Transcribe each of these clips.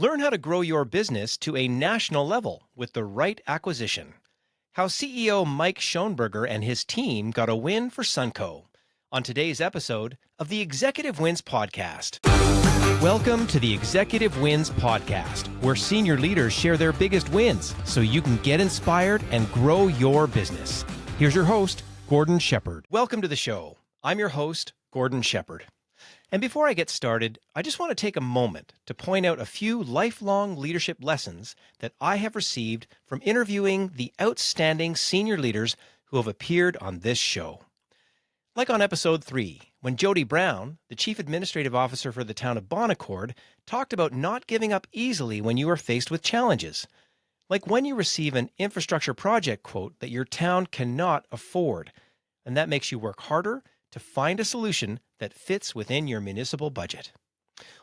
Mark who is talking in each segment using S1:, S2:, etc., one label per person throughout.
S1: Learn how to grow your business to a national level with the right acquisition. How CEO Mike Schoenberger and his team got a win for Sunco. On today's episode of the Executive Wins Podcast. Welcome to the Executive Wins Podcast, where senior leaders share their biggest wins so you can get inspired and grow your business. Here's your host, Gordon Shepherd. Welcome to the show. I'm your host, Gordon Shepherd. And before I get started, I just want to take a moment to point out a few lifelong leadership lessons that I have received from interviewing the outstanding senior leaders who have appeared on this show. Like on episode 3, when Jody Brown, the Chief Administrative Officer for the town of Bonaccord, talked about not giving up easily when you are faced with challenges. Like when you receive an infrastructure project quote that your town cannot afford, and that makes you work harder to find a solution that fits within your municipal budget.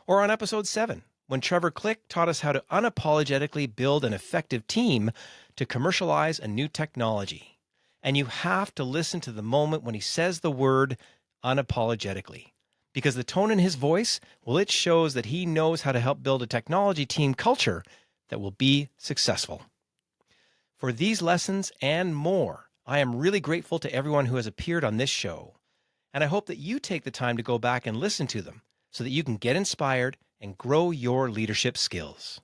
S1: Or on episode 7, when Trevor Click taught us how to unapologetically build an effective team to commercialize a new technology. And you have to listen to the moment when he says the word unapologetically, because the tone in his voice, well, it shows that he knows how to help build a technology team culture that will be successful. For these lessons and more, I am really grateful to everyone who has appeared on this show. And I hope that you take the time to go back and listen to them so that you can get inspired and grow your leadership skills.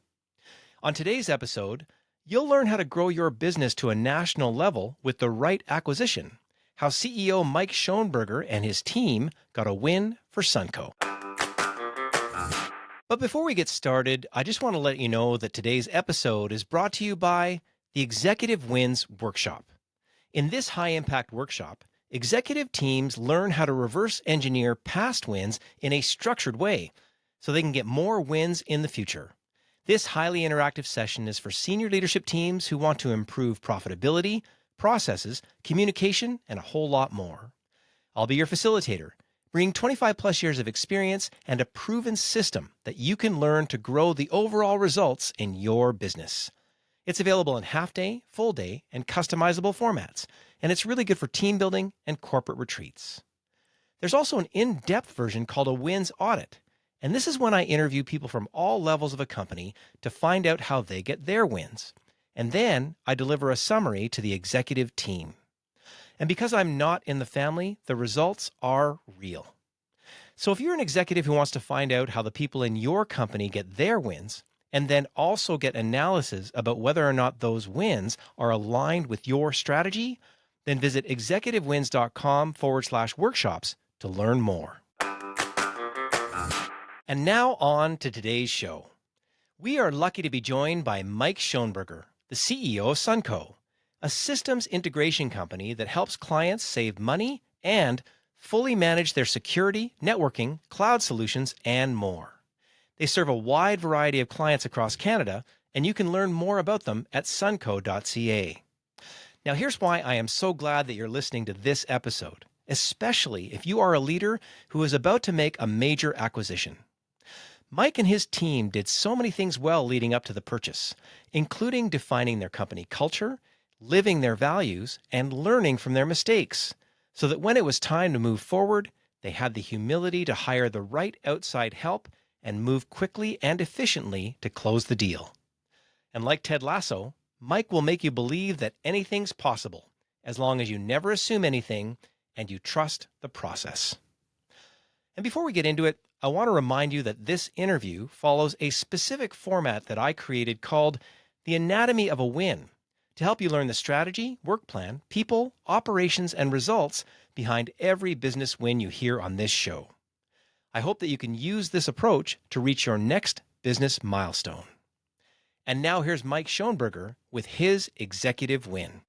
S1: On today's episode, you'll learn how to grow your business to a national level with the right acquisition, how CEO Mike Schoenberger and his team got a win for Sunco. But before we get started, I just want to let you know that today's episode is brought to you by the Executive Wins Workshop. In this high-impact workshop, executive teams learn how to reverse engineer past wins in a structured way so they can get more wins in the future. This highly interactive session is for senior leadership teams who want to improve profitability, processes, communication, and a whole lot more. I'll be your facilitator, bringing 25 plus years of experience and a proven system that you can learn to grow the overall results in your business. It's available in half-day, full-day, and customizable formats, and it's really good for team building and corporate retreats. There's also an in-depth version called a Wins Audit, and this is when I interview people from all levels of a company to find out how they get their wins. And then I deliver a summary to the executive team. And because I'm not in the family, the results are real. So if you're an executive who wants to find out how the people in your company get their wins, and then also get analysis about whether or not those wins are aligned with your strategy, then visit executivewins.com/workshops to learn more. And now on to today's show. We are lucky to be joined by Mike Schoenberger, the CEO of Sunco, a systems integration company that helps clients save money and fully manage their security, networking, cloud solutions, and more. They serve a wide variety of clients across Canada, and you can learn more about them at sunco.ca. Now, here's why I am so glad that you're listening to this episode, especially if you are a leader who is about to make a major acquisition. Mike and his team did so many things well leading up to the purchase, including defining their company culture, living their values, and learning from their mistakes, so that when it was time to move forward, they had the humility to hire the right outside help and move quickly and efficiently to close the deal. And like Ted Lasso, Mike will make you believe that anything's possible as long as you never assume anything and you trust the process. And before we get into it, I want to remind you that this interview follows a specific format that I created called The Anatomy of a Win to help you learn the strategy, work plan, people, operations, and results behind every business win you hear on this show. I hope that you can use this approach to reach your next business milestone. And now here's Mike Schoenberger with his executive win.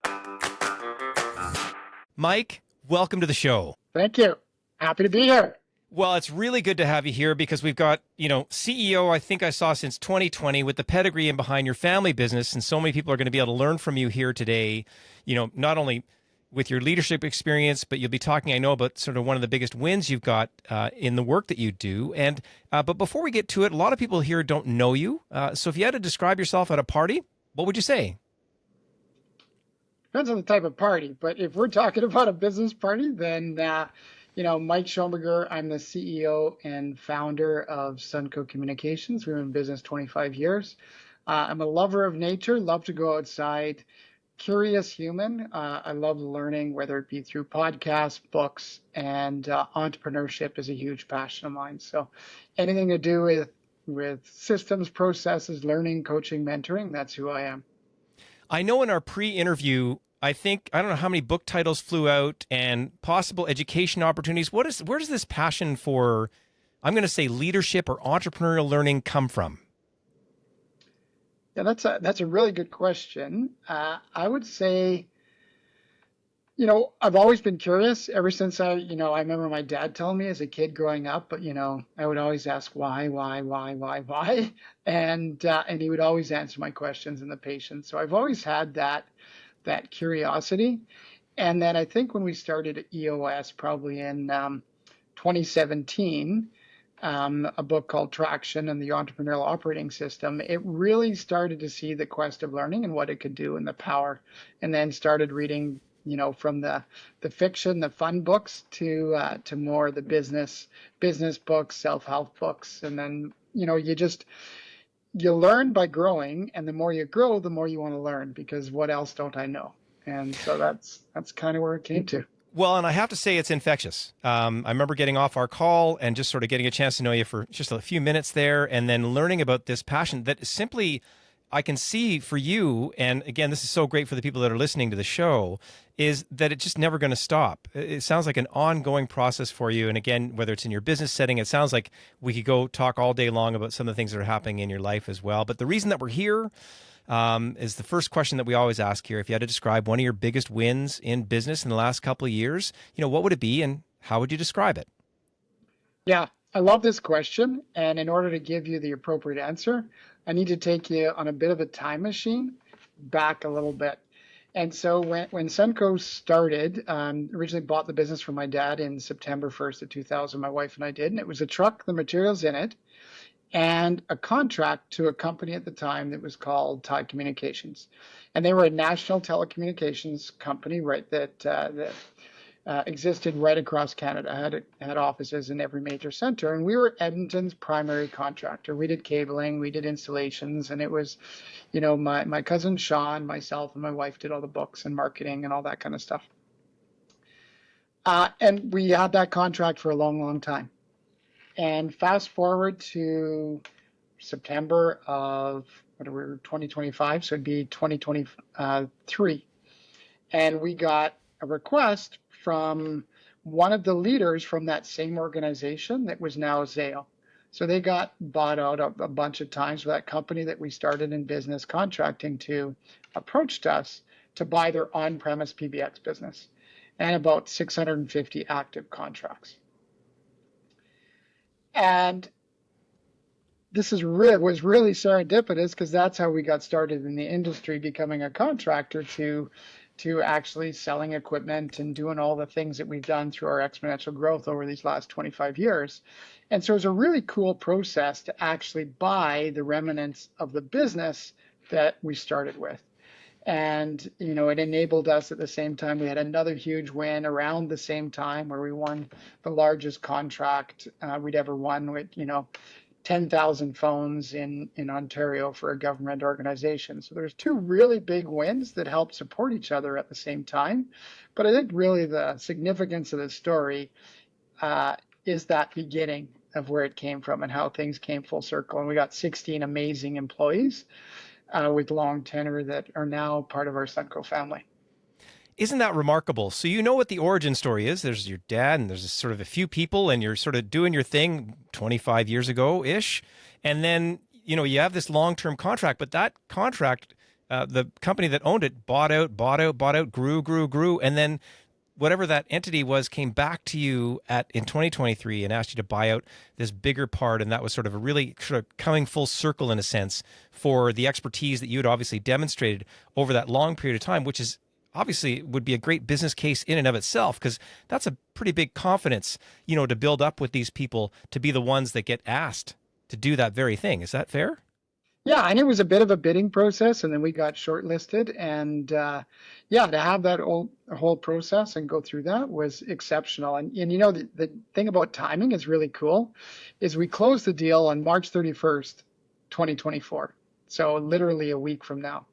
S1: Mike, welcome to the show.
S2: Thank you. Happy to be here.
S1: Well, it's really good to have you here because we've got, CEO I think I saw since 2020 with the pedigree and behind your family business. And so many people are going to be able to learn from you here today, not only with your leadership experience, but you'll be talking, I know, about sort of one of the biggest wins you've got in the work that you do. And but before we get to it, a lot of people here don't know you. So if you had to describe yourself at a party, what would you say?
S2: Depends on the type of party, but if we're talking about a business party, then Mike Schoenberger, I'm the CEO and founder of Sunco Communications. We've been in business 25 years. I'm a lover of nature, love to go outside, curious human. I love learning, whether it be through podcasts, books, and entrepreneurship is a huge passion of mine. So anything to do with systems, processes, learning, coaching, mentoring, that's who I am.
S1: I know in our pre-interview, I don't know how many book titles flew out and possible education opportunities. Where does this passion for, I'm going to say, leadership or entrepreneurial learning come from?
S2: Yeah, that's a really good question. I would say, I've always been curious ever since I remember my dad telling me as a kid growing up, but I would always ask why, and he would always answer my questions and the patience. So I've always had that curiosity. And then I think when we started at EOS, probably in 2017, a book called Traction and the Entrepreneurial Operating System, it really started to see the quest of learning and what it could do and the power, and then started reading, from the fiction, the fun books to more the business books, self-help books, and then you learn by growing, and the more you grow, the more you want to learn because what else don't I know? And so that's kind of where it came to.
S1: Well, and I have to say it's infectious. I remember getting off our call and just sort of getting a chance to know you for just a few minutes there and then learning about this passion that simply I can see for you. And again, this is so great for the people that are listening to the show, is that it's just never going to stop. It sounds like an ongoing process for you. And again, whether it's in your business setting, it sounds like we could go talk all day long about some of the things that are happening in your life as well. But the reason that we're here is the first question that we always ask here. If you had to describe one of your biggest wins in business in the last couple of years, what would it be and how would you describe it?
S2: Yeah, I love this question. And in order to give you the appropriate answer, I need to take you on a bit of a time machine back a little bit. And so when Sunco started, originally bought the business from my dad in September 1st of 2000, my wife and I did, and it was a truck, the materials in it, and a contract to a company at the time that was called Telecommunications. And they were a national telecommunications company, right, that existed right across Canada, had offices in every major center. And we were Edmonton's primary contractor. We did cabling, we did installations, and it was, my cousin Sean, myself, and my wife did all the books and marketing and all that kind of stuff. And we had that contract for a long, long time. And fast forward to September of 2025, so it'd be 2023. And we got a request from one of the leaders from that same organization that was now Zayo. So they got bought out a bunch of times. That company that we started in business contracting to approached us to buy their on-premise PBX business and about 650 active contracts. And this was really serendipitous because that's how we got started in the industry, becoming a contractor to actually selling equipment and doing all the things that we've done through our exponential growth over these last 25 years. And so it's a really cool process to actually buy the remnants of the business that we started with. And, it enabled us at the same time. We had another huge win around the same time where we won the largest contract we'd ever won with, 10,000 phones in Ontario for a government organization. So there's two really big wins that help support each other at the same time. But I think really the significance of the story is that beginning of where it came from and how things came full circle. And we got 16 amazing employees with long tenure that are now part of our Sunco family.
S1: Isn't that remarkable? So you know what the origin story is. There's your dad and there's sort of a few people and you're sort of doing your thing 25 years ago-ish. And then, you have this long-term contract, but that contract, the company that owned it bought out, grew. And then whatever that entity was came back to you in 2023 and asked you to buy out this bigger part. And that was sort of a really sort of coming full circle in a sense for the expertise that you had obviously demonstrated over that long period of time, which is obviously would be a great business case in and of itself, because that's a pretty big confidence, to build up with these people to be the ones that get asked to do that very thing. Is that fair?
S2: Yeah, and it was a bit of a bidding process, and then we got shortlisted, and yeah, to have that whole process and go through that was exceptional. And you know, the thing about timing is really cool, is we closed the deal on March 31st, 2024. So literally a week from now.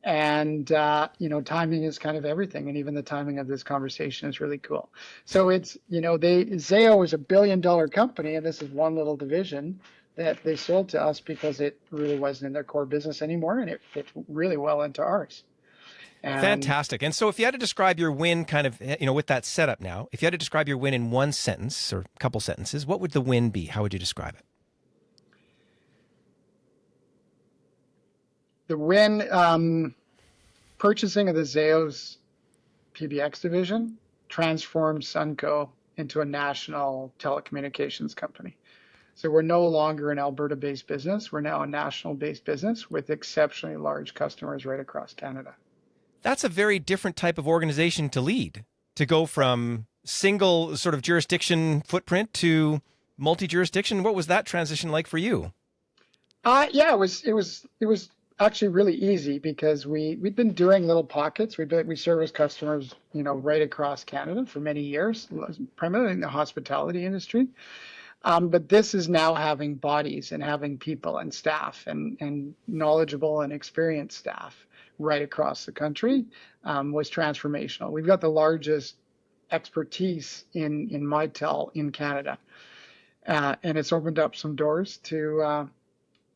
S2: And you know, timing is kind of everything, and even the timing of this conversation is really cool. So it's, you know, they Zayo is $1 billion company, and this is one little division that they sold to us because it really wasn't in their core business anymore, and it fit really well into ours. And
S1: Fantastic. And so if you had to describe your win kind of, with that setup now, if you had to describe your win in one sentence or a couple sentences, what would the win be? How would you describe it?
S2: the win, purchasing of the Zayo's PBX division transformed Sunco into a national telecommunications company. So we're no longer an Alberta-based business. We're now a national-based business with exceptionally large customers right across Canada.
S1: That's a very different type of organization to lead, to go from single sort of jurisdiction footprint to multi-jurisdiction. What was that transition like for you?
S2: Yeah, it was actually really easy because we'd been doing little pockets. We service customers, you know, right across Canada for many years, primarily in the hospitality industry. But this is now having bodies and having people and staff and knowledgeable and experienced staff right across the country, was transformational. We've got the largest expertise in MyTel in Canada, and it's opened up some doors to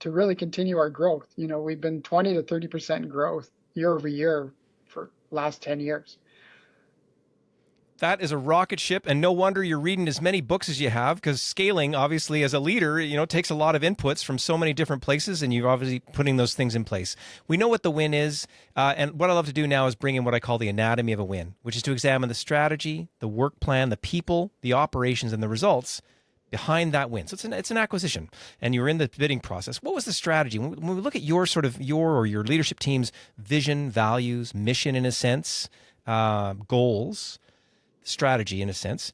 S2: really continue our growth. You know, we've been 20 to 30% growth year over year for last 10 years.
S1: That is a rocket ship, and no wonder you're reading as many books as you have, because scaling, obviously, as a leader, takes a lot of inputs from so many different places, and you're obviously putting those things in place. We know what the win is, and what I love to do now is bring in what I call the anatomy of a win, which is to examine the strategy, the work plan, the people, the operations, and the results behind that win. So it's an acquisition, and you're in the bidding process. What was the strategy? When we look at your your leadership team's vision, values, mission, in a sense, goals, strategy in a sense.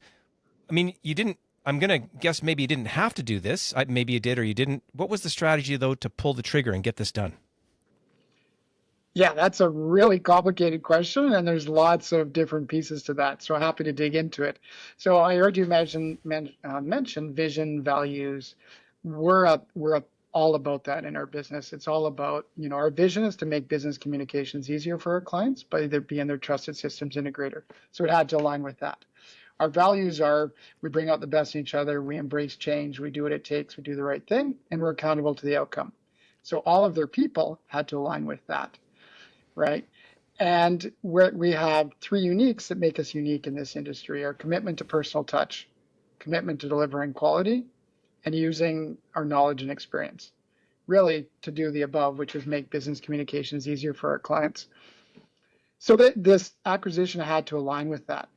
S1: I mean, you didn't, I'm going to guess maybe you didn't have to do this. Maybe you did or you didn't. What was the strategy, though, to pull the trigger and get this done?
S2: Yeah, that's a really complicated question, and there's lots of different pieces to that. So happy to dig into it. So I heard you mention vision, values. We're all about that in our business. It's all about, you know, our vision is to make business communications easier for our clients by either being their trusted systems integrator. So it had to align with that. Our values are we bring out the best in each other, we embrace change, we do what it takes, we do the right thing, and we're accountable to the outcome. So all of their people had to align with that, right? And we have three uniques that make us unique in this industry: our commitment to personal touch, commitment to delivering quality, and using our knowledge and experience, really to do the above, which is make business communications easier for our clients. So that this acquisition had to align with that.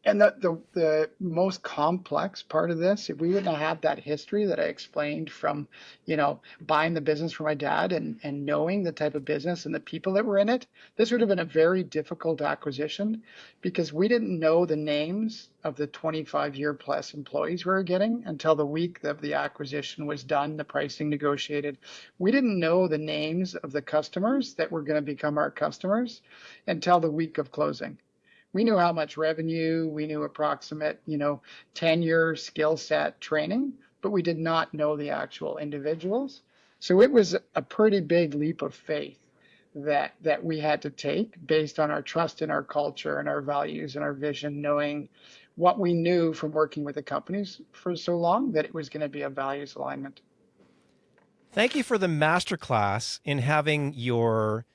S2: And the most complex part of this, if we wouldn't have had that history that I explained from, you know, buying the business from my dad and knowing the type of business and the people that were in it, this would have been a very difficult acquisition because we didn't know the names of the 25-year plus employees we were getting until the week of the acquisition was done, the pricing negotiated. We didn't know the names of the customers that were going to become our customers until the week of closing. We knew how much revenue, we knew approximate, you know, tenure, skill set, training, but we did not know the actual individuals. So it was a pretty big leap of faith that we had to take based on our trust in our culture and our values and our vision, knowing what we knew from working with the companies for so long that it was going to be a values alignment.
S1: Thank you for the masterclass in having your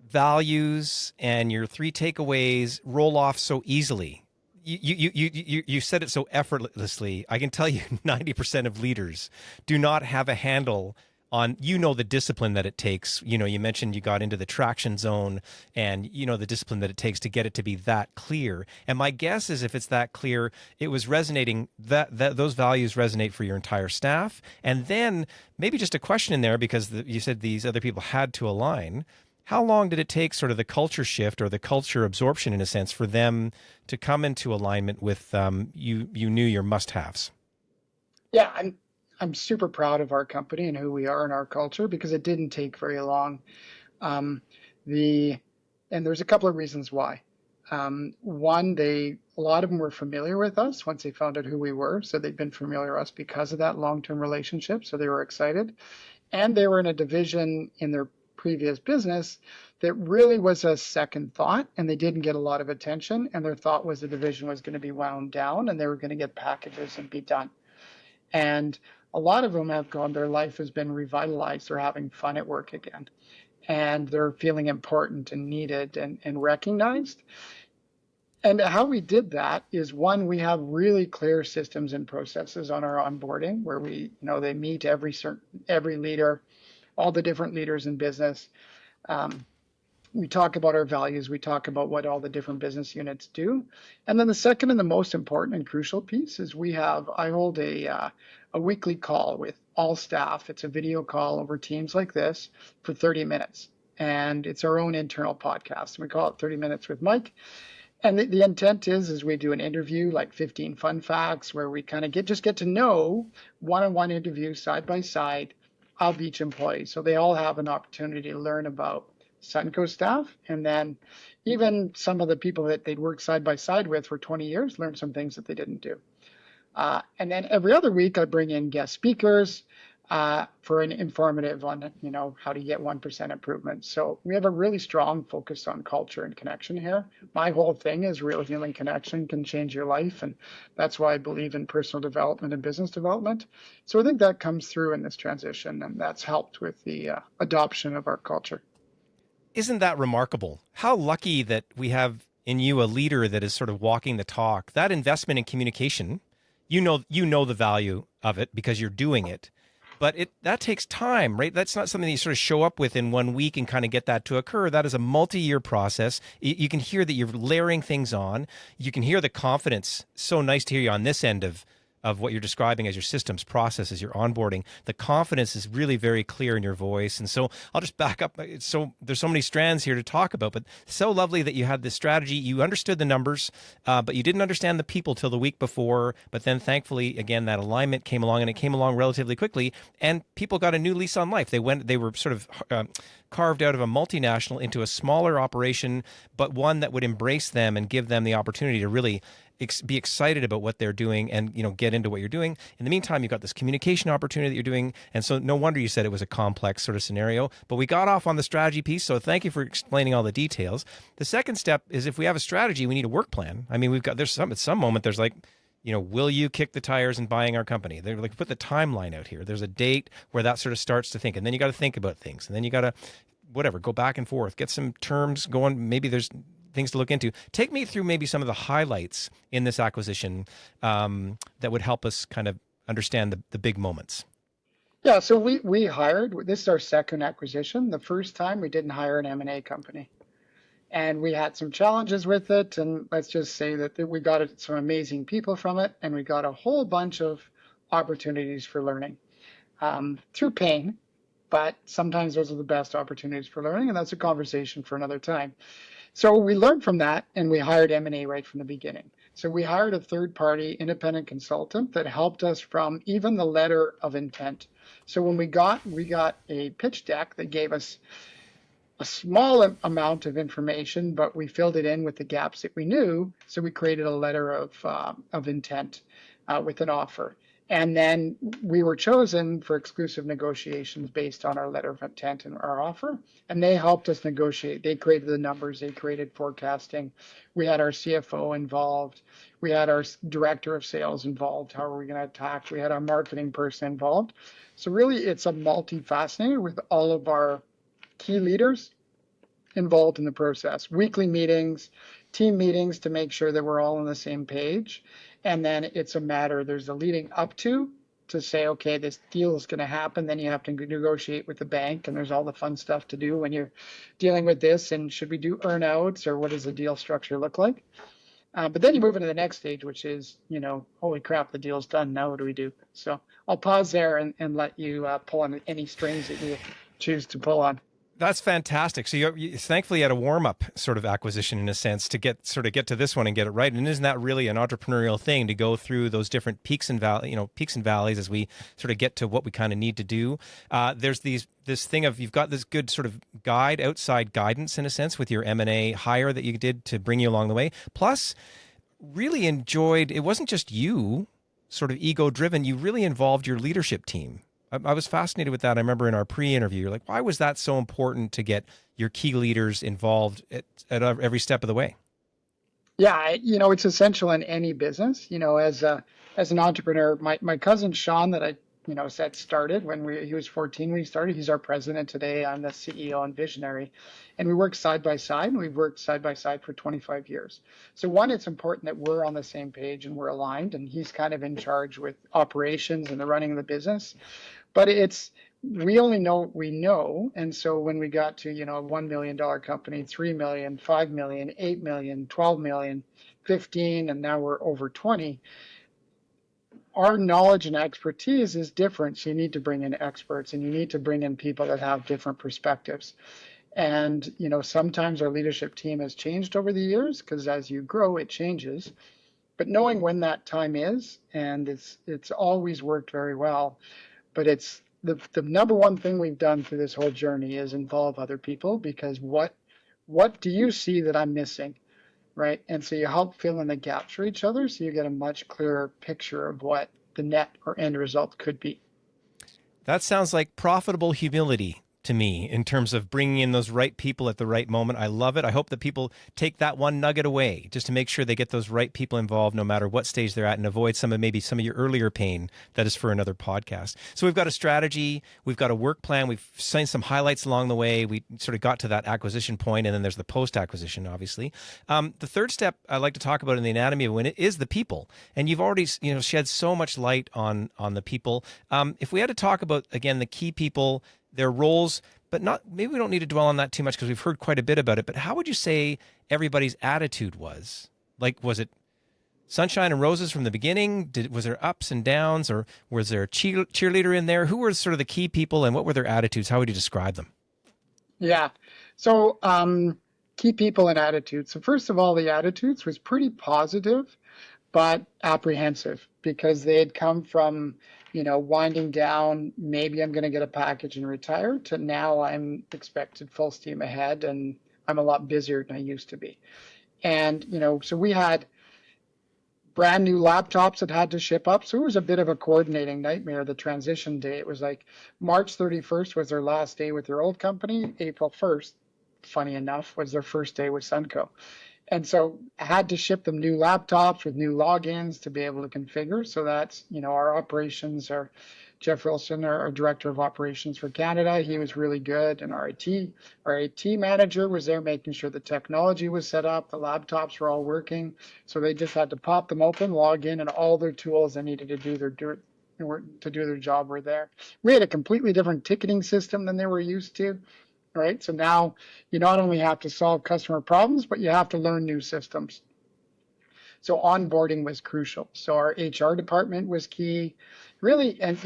S1: values and your three takeaways roll off so easily. You said it so effortlessly. I can tell you 90% of leaders do not have a handle on, the discipline that it takes. You mentioned you got into the traction zone and, the discipline that it takes to get it to be that clear. And my guess is if it's that clear, it was resonating, that those values resonate for your entire staff. And then maybe just a question in there, because you said these other people had to align. How long did it take, sort of the culture shift or the culture absorption, in a sense, for them to come into alignment with you knew your must-haves?
S2: Yeah, I'm super proud of our company and who we are and our culture because it didn't take very long. Um, the and there's a couple of reasons why. One, a lot of them were familiar with us once they found out who we were, so they'd been familiar with us because of that long-term relationship, so they were excited. And they were in a division in their previous business that really was a second thought, and they didn't get a lot of attention. And their thought was the division was going to be wound down, and they were going to get packages and be done. And a lot of them have gone, their life has been revitalized. They're having fun at work again, and they're feeling important and needed and recognized. And how we did that is one, we have really clear systems and processes on our onboarding where they meet every leader, all the different leaders in business. Um, we talk about our values. We talk about what all the different business units do. And then the second and the most important and crucial piece is I hold a weekly call with all staff. It's a video call over Teams like this for 30 minutes. And it's our own internal podcast. We call it 30 Minutes with Mike. And the intent is we do an interview, like 15 fun facts, where we kind of get to know one-on-one interview side by side of each employee. So they all have an opportunity to learn about Sunco staff, and then even some of the people that they'd worked side by side with for 20 years learn some things that they didn't do. And then every other week, I bring in guest speakers for an informative on, how to get 1% improvement. So we have a really strong focus on culture and connection here. My whole thing is real human connection can change your life. And that's why I believe in personal development and business development. So I think that comes through in this transition, and that's helped with the adoption of our culture.
S1: Isn't that remarkable? How lucky that we have in you a leader that is sort of walking the talk. That investment in communication, you know the value of it because you're doing it. But that takes time, right? That's not something that you sort of show up with in 1 week and kind of get that to occur. That is a multi-year process. You can hear that you're layering things on. You can hear the confidence. So nice to hear you on this end of what you're describing as your systems, processes, your onboarding. The confidence is really very clear in your voice. And so I'll just back up. There's so many strands here to talk about, but so lovely that you had this strategy. You understood the numbers, but you didn't understand the people till the week before. But then thankfully, again, that alignment came along, and it came along relatively quickly, and people got a new lease on life. They were sort of carved out of a multinational into a smaller operation, but one that would embrace them and give them the opportunity to really be excited about what they're doing and get into what you're doing. In the meantime, you've got this communication opportunity that you're doing, and so no wonder you said it was a complex sort of scenario. But we got off on the strategy piece, so thank you for explaining all the details. The second step is if we have a strategy, we need a work plan. I mean, at some moment there's like, will you kick the tires in buying our company? They're like, put the timeline out here. There's a date where that sort of starts to think, and then you got to think about things, and then you got to go back and forth, get some terms going. Maybe there's things to look into. Take me through maybe some of the highlights in this acquisition that would help us kind of understand the big moments.
S2: Yeah, so we hired, this is our second acquisition. The first time we didn't hire an M&A company. And we had some challenges with it. And let's just say that we got some amazing people from it. And we got a whole bunch of opportunities for learning through pain. But sometimes those are the best opportunities for learning. And that's a conversation for another time. So we learned from that, and we hired M&A right from the beginning. So we hired a third-party independent consultant that helped us from even the letter of intent. So when we got a pitch deck that gave us a small amount of information, but we filled it in with the gaps that we knew. So we created a letter of intent with an offer. And then we were chosen for exclusive negotiations based on our letter of intent and our offer. And they helped us negotiate. They created the numbers, they created forecasting. We had our CFO involved. We had our director of sales involved. How are we going to attack? We had our marketing person involved. So really, it's a multifaceted with all of our key leaders involved in the process. Weekly meetings, team meetings to make sure that we're all on the same page. And then it's a matter, there's a leading up to say, okay, this deal is going to happen. Then you have to negotiate with the bank, and there's all the fun stuff to do when you're dealing with this. And should we do earnouts, or what does the deal structure look like? But then you move into the next stage, which is, holy crap, the deal's done. Now what do we do? So I'll pause there and let you pull on any strings that you choose to pull on.
S1: That's fantastic. So you thankfully had a warm up sort of acquisition in a sense to get to this one and get it right. And isn't that really an entrepreneurial thing to go through those different peaks and valleys as we sort of get to what we kind of need to do? There's this thing of you've got this good sort of outside guidance in a sense with your M&A hire that you did to bring you along the way. Plus, really enjoyed. It wasn't just you sort of ego driven. You really involved your leadership team. I was fascinated with that. I remember in our pre-interview, you're like, why was that so important to get your key leaders involved at every step of the way?
S2: Yeah, it's essential in any business. As an entrepreneur, my cousin Sean that I said started when he was 14 when he started. He's our president today. I'm the CEO and visionary, and we work side by side. And we've worked side by side for 25 years. So one, it's important that we're on the same page and we're aligned. And he's kind of in charge with operations and the running of the business. But we only know what we know. And so when we got to, a $1 million company, 3 million, 5 million, 8 million, 12 million, 15, and now we're over 20, our knowledge and expertise is different. So you need to bring in experts and you need to bring in people that have different perspectives. And, sometimes our leadership team has changed over the years because as you grow, it changes. But knowing when that time is, and it's always worked very well. But it's the number one thing we've done through this whole journey is involve other people because what do you see that I'm missing, right? And so you help fill in the gaps for each other so you get a much clearer picture of what the net or end result could be.
S1: That sounds like profitable humility to me in terms of bringing in those right people at the right moment. I love it. I hope that people take that one nugget away just to make sure they get those right people involved no matter what stage they're at and avoid maybe some of your earlier pain that is for another podcast. So we've got a strategy, we've got a work plan, we've seen some highlights along the way. We sort of got to that acquisition point, and then there's the post-acquisition, obviously. The third step I like to talk about in the anatomy of win is the people. And you've already shed so much light on the people. If we had to talk about, again, the key people, their roles, but not maybe we don't need to dwell on that too much because we've heard quite a bit about it. But how would you say everybody's attitude was? Like, was it sunshine and roses from the beginning? Was there ups and downs, or was there a cheerleader in there? Who were sort of the key people, and what were their attitudes? How would you describe them?
S2: Yeah. So key people and attitudes. So first of all, the attitudes was pretty positive but apprehensive because they had come from, winding down, maybe I'm going to get a package and retire, to now I'm expected full steam ahead and I'm a lot busier than I used to be. And, so we had brand new laptops that had to ship up. So it was a bit of a coordinating nightmare, the transition day. It was like March 31st was their last day with their old company. April 1st, funny enough, was their first day with Sunco. And so I had to ship them new laptops with new logins to be able to configure. So that's, our operations, Jeff Wilson, our director of operations for Canada, he was really good. And our IT manager was there making sure the technology was set up, the laptops were all working. So they just had to pop them open, log in, and all their tools they needed to do their job were there. We had a completely different ticketing system than they were used to. Right. So now you not only have to solve customer problems, but you have to learn new systems. So onboarding was crucial. So our HR department was key, really. And,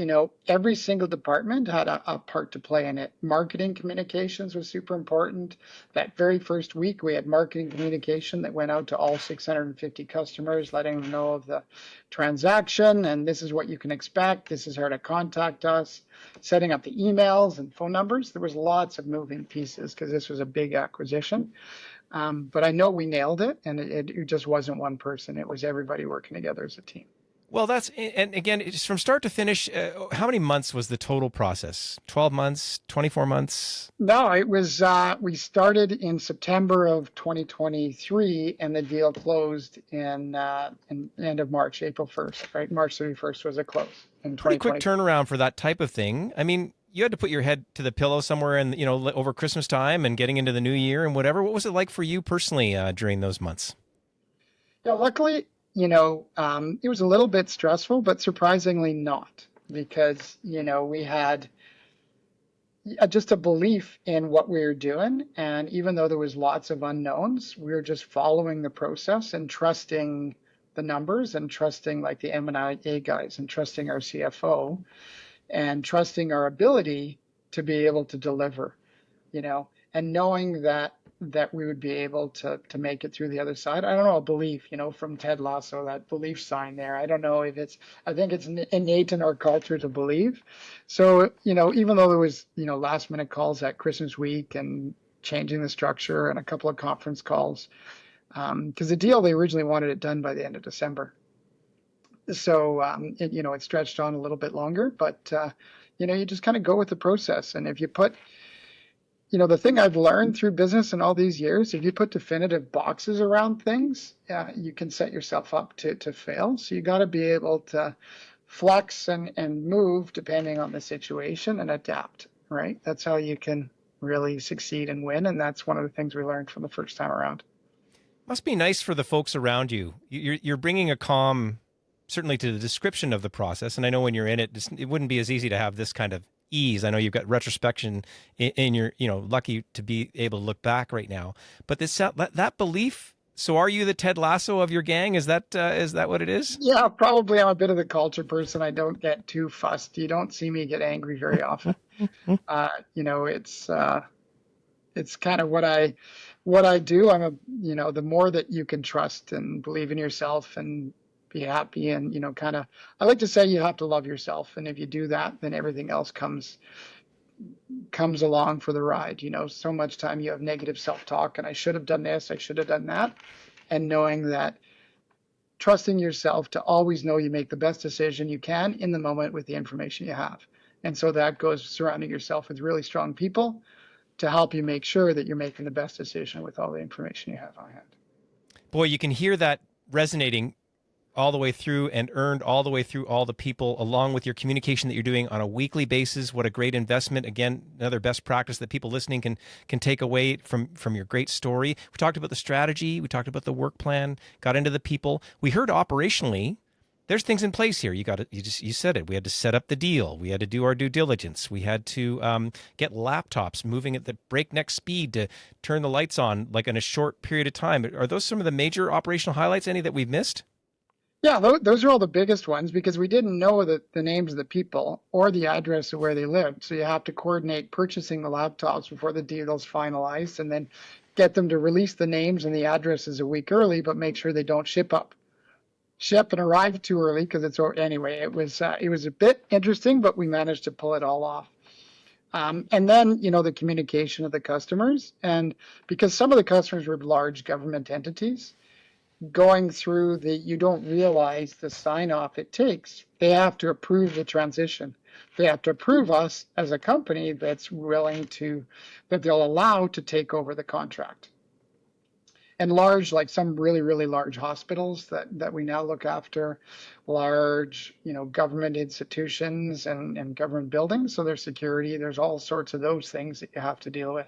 S2: every single department had a part to play in it. Marketing communications was super important. That very first week, we had marketing communication that went out to all 650 customers, letting them know of the transaction. And this is what you can expect. This is how to contact us, setting up the emails and phone numbers. There was lots of moving pieces because this was a big acquisition. But I know we nailed it, and it just wasn't one person. It was everybody working together as a team.
S1: Well, and again, it's from start to finish. How many months was the total process? 12 months, 24 months?
S2: No, it was, we started in September of 2023, and the deal closed in end of March, April 1st, right? March 31st was a close in
S1: Pretty quick
S2: 2020.
S1: turnaround for that type of thing. I mean, you had to put your head to the pillow somewhere over Christmas time and getting into the new year and whatever. What was it like for you personally during those months?
S2: Yeah, luckily, it was a little bit stressful, but surprisingly not, because, we had just a belief in what we were doing. And even though there was lots of unknowns, we were just following the process and trusting the numbers and trusting like the M&A guys and trusting our CFO and trusting our ability to be able to deliver. and knowing that we would be able to make it through the other side. I don't know, a belief, from Ted Lasso, that belief sign there. I don't know if I think it's innate in our culture to believe. So, even though there was, last minute calls at Christmas week and changing the structure and a couple of conference calls, because the deal, they originally wanted it done by the end of December. So, it stretched on a little bit longer, but, you just kind of go with the process. And if you put the thing I've learned through business in all these years, if you put definitive boxes around things, you can set yourself up to fail. So you got to be able to flex and move depending on the situation and adapt, right? That's how you can really succeed and win. And that's one of the things we learned from the first time around.
S1: Must be nice for the folks around you. You're bringing a calm, certainly, to the description of the process. And I know when you're in it, it wouldn't be as easy to have this kind of ease. I know you've got retrospection in your, lucky to be able to look back right now. But that belief. So, are you the Ted Lasso of your gang? Is that what it is?
S2: Yeah, probably I'm a bit of the culture person. I don't get too fussed. You don't see me get angry very often. It's kind of what I do. The more that you can trust and believe in yourself and be happy and, kind of, I like to say you have to love yourself. And if you do that, then everything else comes along for the ride. So much time you have negative self-talk and I should have done this, I should have done that. And knowing that, trusting yourself to always know you make the best decision you can in the moment with the information you have. And so that goes surrounding yourself with really strong people to help you make sure that you're making the best decision with all the information you have on hand.
S1: Boy, you can hear that resonating all the way through and earned all the way through all the people, along with your communication that you're doing on a weekly basis. What a great investment. Again, another best practice that people listening can take away from your great story. We talked about the strategy. We talked about the work plan, got into the people. We heard operationally, there's things in place here. You said it. We had to set up the deal. We had to do our due diligence. We had to get laptops moving at the breakneck speed to turn the lights on like in a short period of time. Are those some of the major operational highlights, any that we've missed?
S2: Yeah, those are all the biggest ones because we didn't know the names of the people or the address of where they lived. So you have to coordinate purchasing the laptops before the deal's finalized and then get them to release the names and the addresses a week early, but make sure they don't ship and arrive too early because anyway, it was a bit interesting, but we managed to pull it all off. And then, the communication of the customers. And because some of the customers were large government entities, going through you don't realize the sign off it takes. They have to approve the transition. They have to approve us as a company that's willing that they'll allow to take over the contract. And large, like some really, really large hospitals that we now look after, large, government institutions and government buildings. So there's security, there's all sorts of those things that you have to deal with.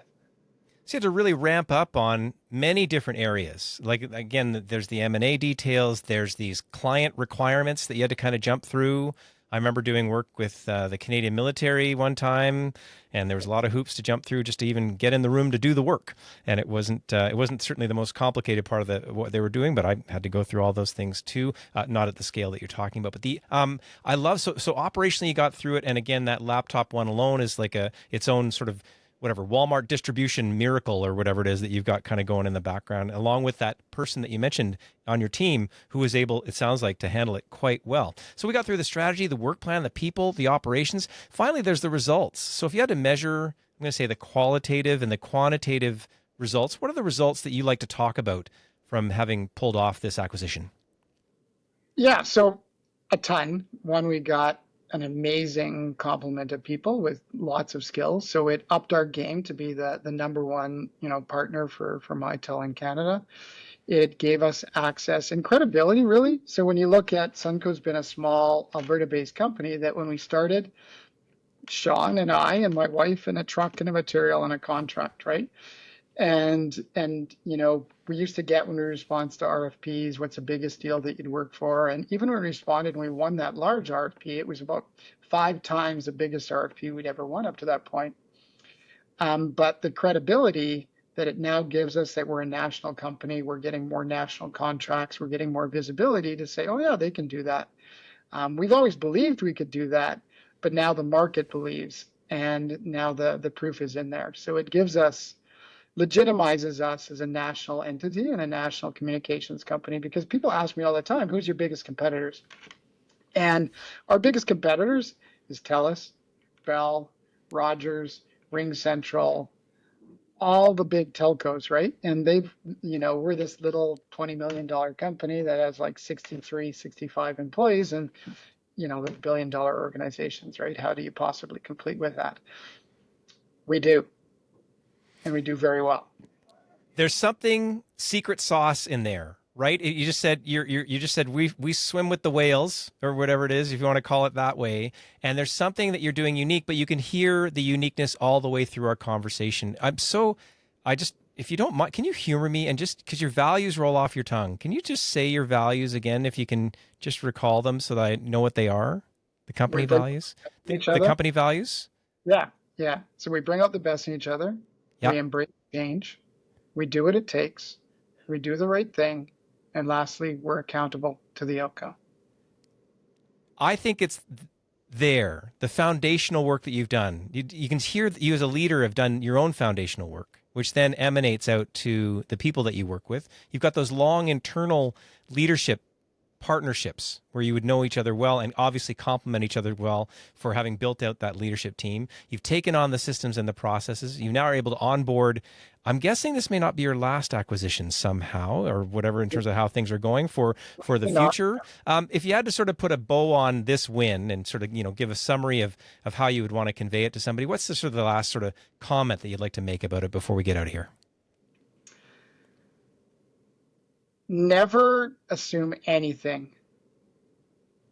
S1: So you have to really ramp up on many different areas. Like, again, there's the M&A details. There's these client requirements that you had to kind of jump through. I remember doing work with the Canadian military one time, and there was a lot of hoops to jump through just to even get in the room to do the work. And it wasn't certainly the most complicated part of what they were doing, but I had to go through all those things too, not at the scale that you're talking about. But I love so operationally you got through it, and again, that laptop one alone is like its own sort of whatever Walmart distribution miracle or whatever it is that you've got kind of going in the background, along with that person that you mentioned on your team who was able, it sounds like, to handle it quite well. So we got through the strategy, the work plan, the people, the operations. Finally, there's the results. So if you had to measure, I'm going to say the qualitative and the quantitative results, what are the results that you like to talk about from having pulled off this acquisition?
S2: Yeah, so a ton. One, we got an amazing complement of people with lots of skills. So it upped our game to be the number one, partner for Mitel in Canada. It gave us access and credibility, really. So when you look at Sunco's been a small Alberta-based company that when we started, Sean and I and my wife and a truck and a material and a contract, right? And we used to get when we respond to RFPs, what's the biggest deal that you'd work for? And even when we responded and we won that large RFP, it was about 5 times the biggest RFP we'd ever won up to that point. But the credibility that it now gives us that we're a national company, we're getting more national contracts, we're getting more visibility to say, oh yeah, they can do that. We've always believed we could do that, but now the market believes And now the proof is in there. So it legitimizes us as a national entity and a national communications company, because people ask me all the time, who's your biggest competitors? And our biggest competitors is TELUS, Bell, Rogers, Ring Central, all the big telcos, right? And we're this little $20 million company that has like 63, 65 employees, and, the billion-dollar organizations, right? How do you possibly compete with that? We do, and we do very well.
S1: There's something secret sauce in there, right? You just said you just said we swim with the whales, or whatever it is, if you want to call it that way. And there's something that you're doing unique, but you can hear the uniqueness all the way through our conversation. If you don't mind, can you humor me, and just because your values roll off your tongue, can you just say your values again, if you can just recall them so that I know what they are? The
S2: We
S1: company
S2: bring
S1: values,
S2: each
S1: the
S2: other.
S1: company values.
S2: Yeah, yeah. So we bring out the best in each other.
S1: Yeah.
S2: We embrace change. We do what it takes. We do the right thing. And lastly, we're accountable to the outcome.
S1: I think it's there, the foundational work that you've done. You can hear that you as a leader have done your own foundational work, which then emanates out to the people that you work with. You've got those long internal leadership partnerships where you would know each other well and obviously complement each other well for having built out that leadership team. You've taken on the systems and the processes. You now are able to onboard. I'm guessing this may not be your last acquisition somehow, or whatever, in terms of how things are going for the
S2: Not
S1: future. If you had to sort of put a bow on this win and sort of give a summary of how you would want to convey it to somebody, what's the sort of the last sort of comment that you'd like to make about it before we get out of here?
S2: Never assume anything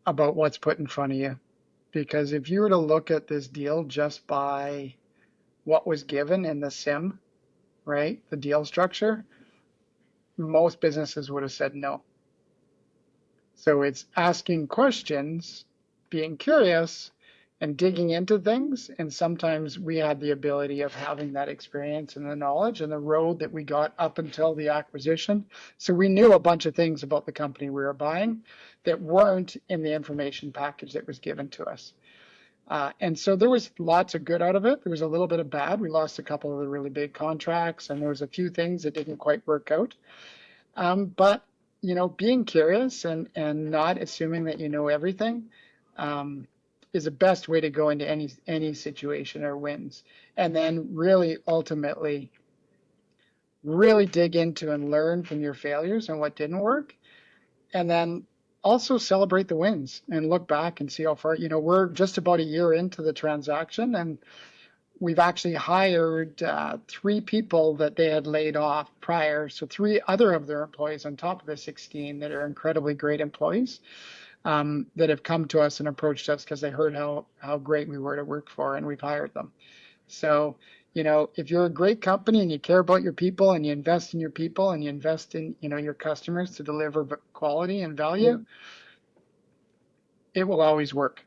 S2: about what's put in front of you. Because if you were to look at this deal just by what was given in the SIM, right, the deal structure, most businesses would have said no. So it's asking questions, being curious, and digging into things. And sometimes we had the ability of having that experience and the knowledge and the road that we got up until the acquisition. So we knew a bunch of things about the company we were buying that weren't in the information package that was given to us. And so there was lots of good out of it. There was a little bit of bad. We lost a couple of the really big contracts, and there was a few things that didn't quite work out. But being curious and not assuming that you know everything is the best way to go into any situation or wins. And then really ultimately really dig into and learn from your failures and what didn't work. And then also celebrate the wins and look back and see how far, we're just about a year into the transaction, and we've actually hired 3 people that they had laid off prior. So 3 other of their employees on top of the 16 that are incredibly great employees that have come to us and approached us because they heard how great we were to work for, and we've hired them. So, if you're a great company and you care about your people and you invest in your people and you invest in, your customers to deliver quality and value, it will always work.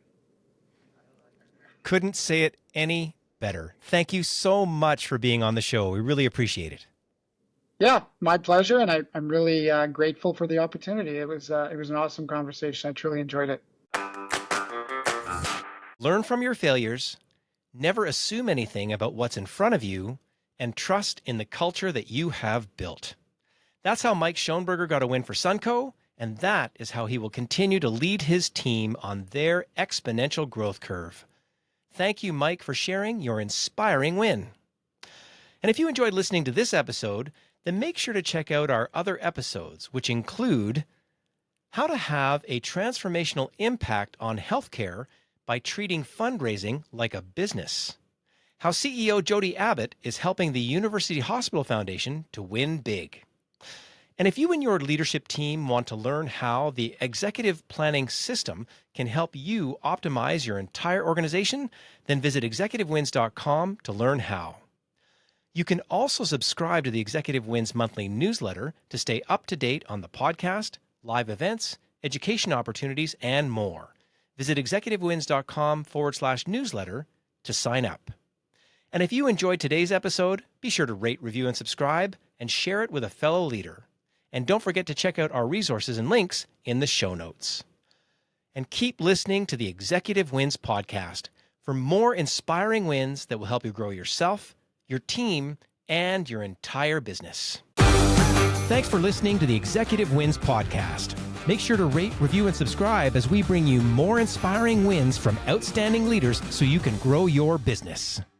S1: Couldn't say it any better. Thank you so much for being on the show. We really appreciate it.
S2: Yeah, my pleasure, and I'm really grateful for the opportunity. It was an awesome conversation. I truly enjoyed it.
S1: Learn from your failures, never assume anything about what's in front of you, and trust in the culture that you have built. That's how Mike Schoenberger got a win for Sunco, and that is how he will continue to lead his team on their exponential growth curve. Thank you, Mike, for sharing your inspiring win. And if you enjoyed listening to this episode, then make sure to check out our other episodes, which include how to have a transformational impact on healthcare by treating fundraising like a business, how CEO Jody Abbott is helping the University Hospital Foundation to win big. And if you and your leadership team want to learn how the executive planning system can help you optimize your entire organization, then visit executivewins.com to learn how. You can also subscribe to the Executive Wins monthly newsletter to stay up to date on the podcast, live events, education opportunities, and more. Visit executivewins.com/newsletter to sign up. And if you enjoyed today's episode, be sure to rate, review, and subscribe, and share it with a fellow leader. And don't forget to check out our resources and links in the show notes. And keep listening to the Executive Wins podcast for more inspiring wins that will help you grow yourself, your team, and your entire business. Thanks for listening to the Executive Wins Podcast. Make sure to rate, review, and subscribe as we bring you more inspiring wins from outstanding leaders so you can grow your business.